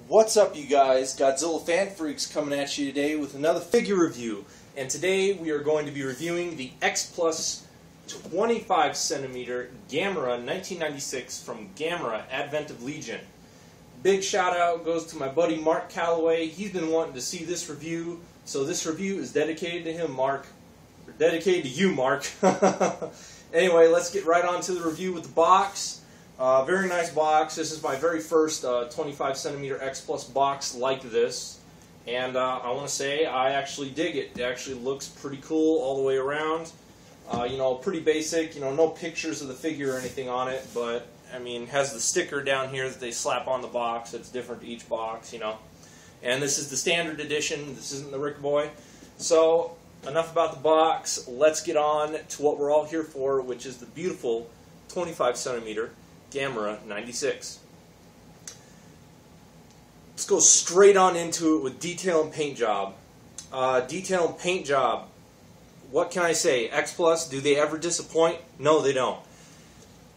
What's up, you guys? Godzilla Fan Freaks coming at you today with another figure review. And today we are going to be reviewing the X Plus 25 centimeter Gamera 1996 from Gamera Advent of Legion. Big shout out goes to my buddy Mark Calloway. He's been wanting to see this review, so this review is dedicated to him, Mark. Or dedicated to you, Mark. Anyway, let's get right on to the review with the box. Very nice box. This is my very first 25 centimeter X Plus box like this, and I want to say I actually dig it. It actually looks pretty cool all the way around. You know, pretty basic. You know, no pictures of the figure or anything on it, but I mean, it has the sticker down here that they slap on the box. It's different to each box, you know. And this is the standard edition. This isn't the Rick Boy. So enough about the box. Let's get on to what we're all here for, which is the beautiful 25 centimeter Gamera 96. Let's go straight on into it with detail and paint job. Detail and paint job. What can I say? X Plus, do they ever disappoint? No, they don't.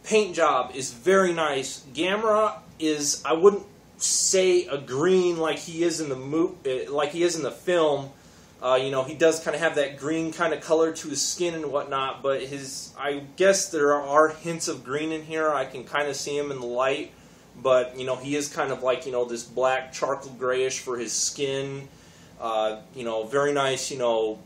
Paint job is very nice. Gamera is, I wouldn't say a green like he is in the film. You know, he does kind of have that green kind of color to his skin and whatnot, but I guess there are hints of green in here. I can kind of see him in the light, but, you know, he is kind of like, you know, this black charcoal grayish for his skin. You know, very nice, you know,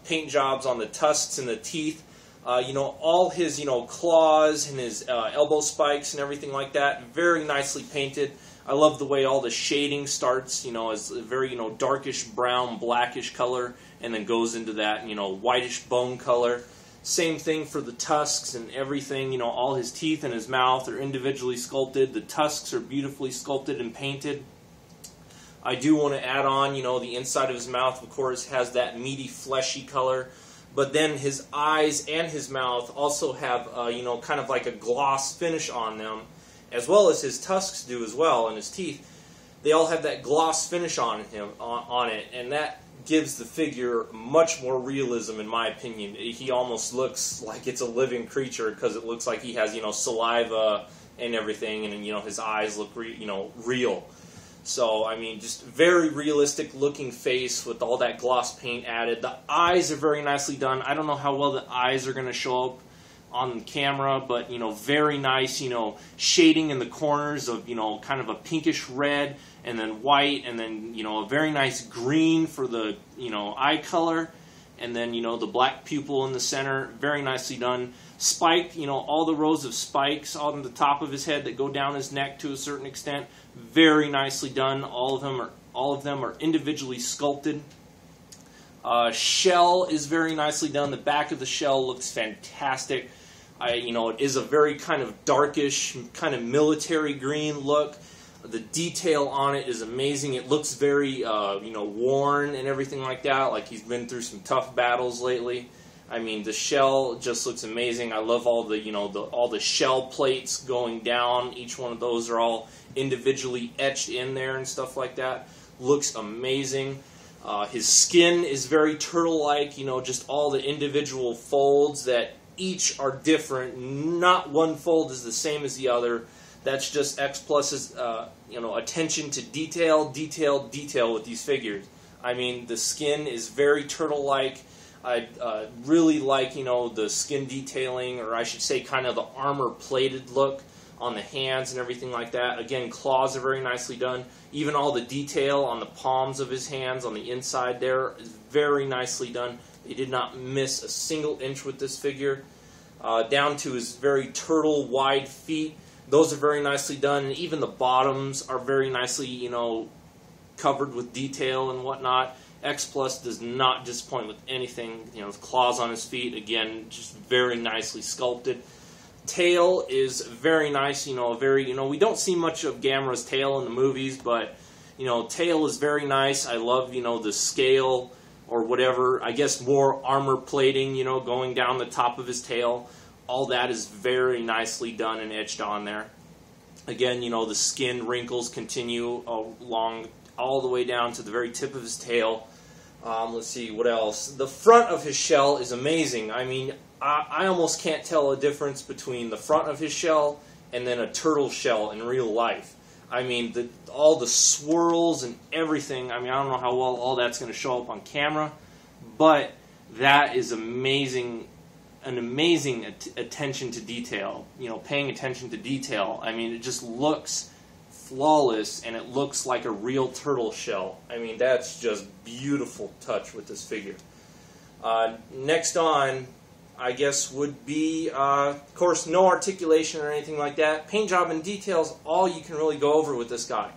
paint jobs on the tusks and the teeth. You know, all his, you know, claws and his elbow spikes and everything like that, very nicely painted. I love the way all the shading starts, you know, as a very, you know, darkish brown, blackish color, and then goes into that, you know, whitish bone color. Same thing for the tusks and everything, you know, all his teeth and his mouth are individually sculpted. The tusks are beautifully sculpted and painted. I do want to add on, you know, the inside of his mouth, of course, has that meaty, fleshy color. But then his eyes and his mouth also have, you know, kind of like a gloss finish on them, as well as his tusks do as well, and his teeth. They all have that gloss finish on it, and that gives the figure much more realism, in my opinion. He almost looks like it's a living creature because it looks like he has, you know, saliva and everything, and, you know, his eyes look, you know, real. So, I mean, just very realistic looking face with all that gloss paint added. The eyes are very nicely done. I don't know how well the eyes are going to show up on camera, but, you know, very nice, you know, shading in the corners of, you know, kind of a pinkish red, and then white, and then, you know, a very nice green for the, you know, eye color, and then, you know, the black pupil in the center, very nicely done. Spiked, you know, all the rows of spikes on the top of his head that go down his neck to a certain extent, very nicely done. All of them are individually sculpted. Shell is very nicely done. The back of the shell looks fantastic. You know, it is a very kind of darkish, kind of military green look. The detail on it is amazing. It looks very, you know, worn and everything like that, like he's been through some tough battles lately. I mean, the shell just looks amazing. I love all the, you know, all the shell plates going down. Each one of those are all individually etched in there and stuff like that. Looks amazing. His skin is very turtle-like, you know, just all the individual folds that each are different. Not one fold is the same as the other. That's just X Plus's, you know, attention to detail with these figures. I mean, the skin is very turtle-like. I really like, you know, the skin detailing, or I should say kind of the armor-plated look on the hands and everything like that. Again, claws are very nicely done. Even all the detail on the palms of his hands on the inside there is very nicely done. They did not miss a single inch with this figure. Down to his very turtle wide feet. Those are very nicely done. And even the bottoms are very nicely, you know, covered with detail and whatnot. X Plus does not disappoint with anything. You know, the claws on his feet, again, just very nicely sculpted. Tail is very nice. You know, we don't see much of Gamera's tail in the movies, but, you know, tail is very nice. I love, you know, the scale or whatever. I guess more armor plating, you know, going down the top of his tail. All that is very nicely done and etched on there. Again, you know, the skin wrinkles continue along all the way down to the very tip of his tail. Let's see, what else? The front of his shell is amazing. I mean, I almost can't tell a difference between the front of his shell and then a turtle shell in real life. I mean, all the swirls and everything. I mean, I don't know how well all that's going to show up on camera, but that is amazing. An amazing attention to detail. You know, paying attention to detail. I mean, it just looks flawless, and it looks like a real turtle shell. I mean, that's just beautiful touch with this figure. Next on, I guess, would be, of course, no articulation or anything like that. Paint job and details, all you can really go over with this guy.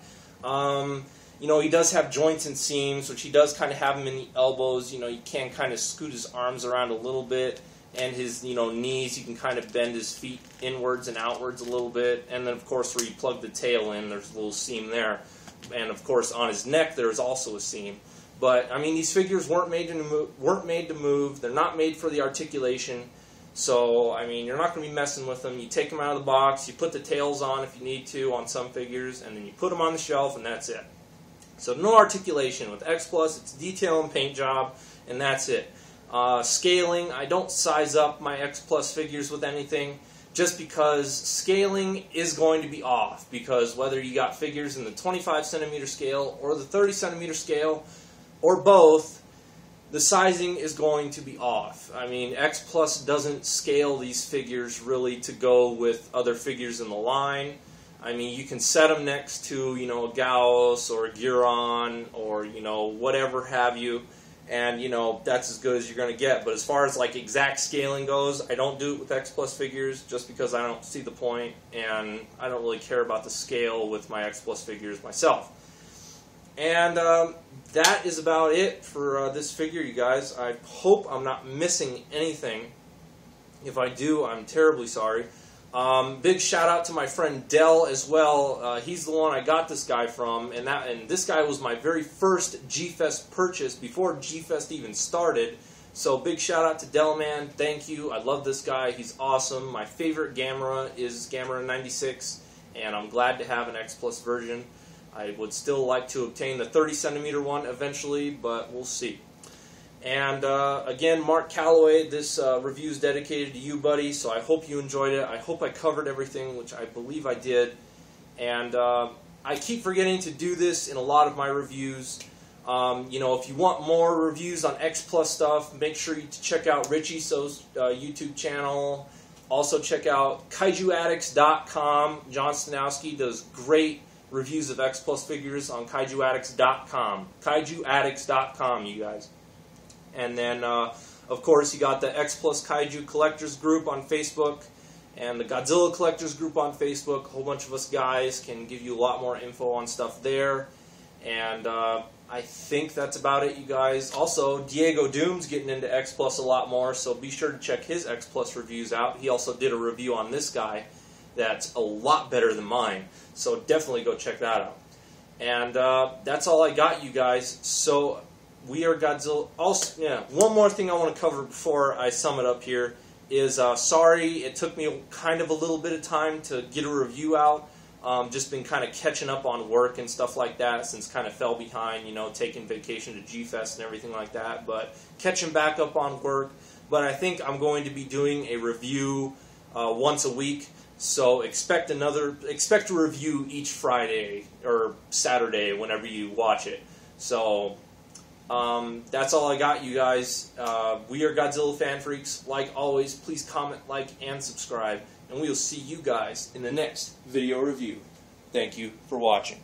You know, he does have joints and seams, which he does kind of have them in the elbows. You know, you can kind of scoot his arms around a little bit, and his, you know, knees, you can kind of bend his feet inwards and outwards a little bit. And then, of course, where you plug the tail in, there's a little seam there. And, of course, on his neck, there's also a seam. But, I mean, these figures weren't made to move. They're not made for the articulation. So, I mean, you're not going to be messing with them. You take them out of the box, you put the tails on if you need to on some figures, and then you put them on the shelf, and that's it. So, no articulation. With X Plus, it's detail and paint job, and that's it. Scaling, I don't size up my X Plus figures with anything, just because scaling is going to be off. Because whether you got figures in the 25 centimeter scale or the 30 centimeter scale, or both, the sizing is going to be off. I mean, X Plus doesn't scale these figures really to go with other figures in the line. I mean, you can set them next to, you know, a Gauss or a Guron or, you know, whatever have you, and, you know, that's as good as you're going to get. But as far as, like, exact scaling goes, I don't do it with X Plus figures just because I don't see the point, and I don't really care about the scale with my X Plus figures myself. And that is about it for this figure, you guys. I hope I'm not missing anything. If I do, I'm terribly sorry. Big shout out to my friend Dell as well. He's the one I got this guy from, and this guy was my very first G-Fest purchase before G-Fest even started. So big shout out to Dell, man. Thank you. I love this guy. He's awesome. My favorite Gamera is Gamera 96, and I'm glad to have an X Plus version. I would still like to obtain the 30 centimeter one eventually, but we'll see. And again, Mark Calloway, this review is dedicated to you, buddy, so I hope you enjoyed it. I hope I covered everything, which I believe I did. And I keep forgetting to do this in a lot of my reviews. You know, if you want more reviews on X Plus stuff, make sure you check out Richie So's YouTube channel. Also check out KaijuAddicts.com. John Stanowski does great reviews of X Plus figures on KaijuAddicts.com. KaijuAddicts.com, you guys. And then, of course, you got the X Plus Kaiju Collectors Group on Facebook and the Godzilla Collectors Group on Facebook. A whole bunch of us guys can give you a lot more info on stuff there. And I think that's about it, you guys. Also, Diego Doom's getting into X Plus a lot more, so be sure to check his X Plus reviews out. He also did a review on this guy that's a lot better than mine, so definitely go check that out. And that's all I got, you guys. So we are Godzilla. Also, yeah, one more thing I want to cover before I sum it up here is sorry it took me kind of a little bit of time to get a review out. Just been kind of catching up on work and stuff like that since kind of fell behind, you know, taking vacation to G-Fest and everything like that. But catching back up on work. But I think I'm going to be doing a review once a week. So expect a review each Friday or Saturday whenever you watch it. So that's all I got, you guys. We are Godzilla Fan Freaks. Like always, please comment, like, and subscribe. And we will see you guys in the next video review. Thank you for watching.